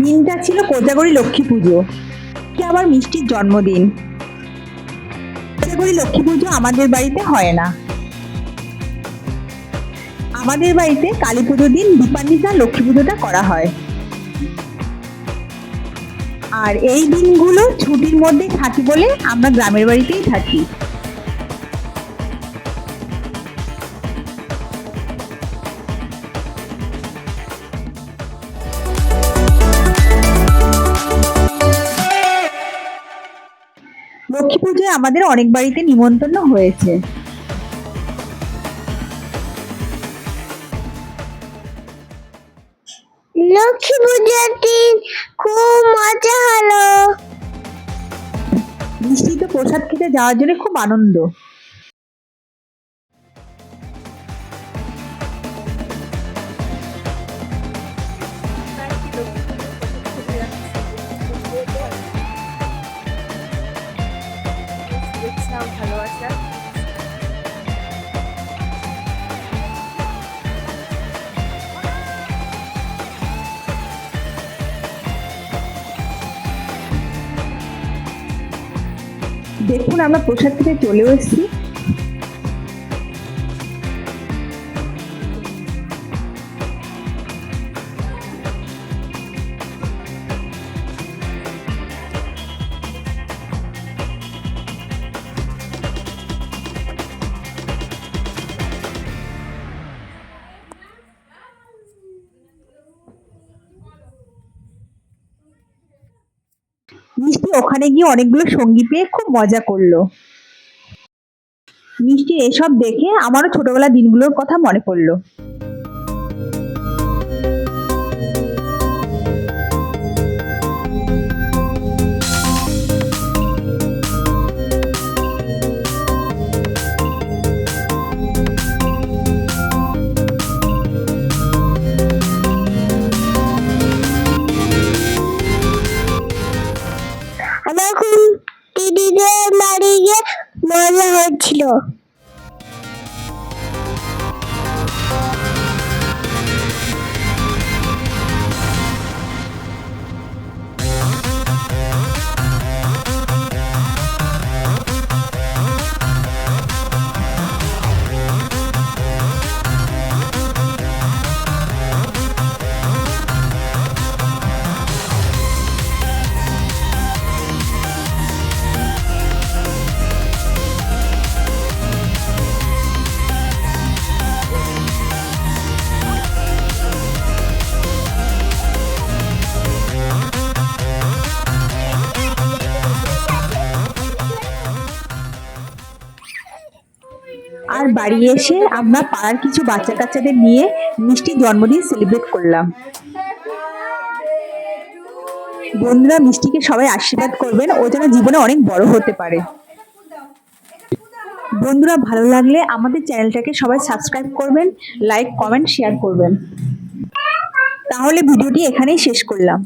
দিনটা ছিল কোজাগরী লক্ষ্মী পুজো, কি আবার মিষ্টির জন্মদিন। কোজাগরী লক্ষ্মী পুজো আমাদের বাড়িতে হয় না। আমাদের বাড়িতে কালী পুজোর দিন দীপান্বিতা লক্ষ্মী পুজোটা করা হয়। আর এই দিনগুলো ছুটির মধ্যেই থাকি বলে আমরা গ্রামের বাড়িতেই থাকি। লক্ষ্মী পুজোয় আমাদের অনেক বাড়িতে নিমন্ত্রণ হয়েছে। লক্ষ্মী পূজার দিন খুব মজা হলো। মিষ্টিতে প্রসাদ খেতে যাওয়ার জন্য খুব আনন্দ। ভালোবাসা দেখুন আমরা প্রসাদ খেতে চলেও এসেছি। মিষ্টি ওখানে গিয়ে অনেকগুলো সঙ্গী পেয়ে খুব মজা করলো। মিষ্টি এসব দেখে আমারও ছোটবেলার দিনগুলোর কথা মনে পড়লো। আমার খুব দিদিদের বাড়ি গিয়ে মজা হচ্ছিল। আর বাড়ি এসে আমরা পাড়ার কিছু বাচ্চা কাচ্চাদের নিয়ে মিষ্টির জন্মদিন সেলিব্রেট করলাম। বন্ধুরা, মিষ্টিকে সবাই আশীর্বাদ করবেন, ও যেন জীবনে অনেক বড় হতে পারে। বন্ধুরা, ভালো লাগলে আমাদের চ্যানেলটাকে সবাই সাবস্ক্রাইব করবেন, লাইক, কমেন্ট, শেয়ার করবেন। তাহলে ভিডিওটি এখানেই শেষ করলাম।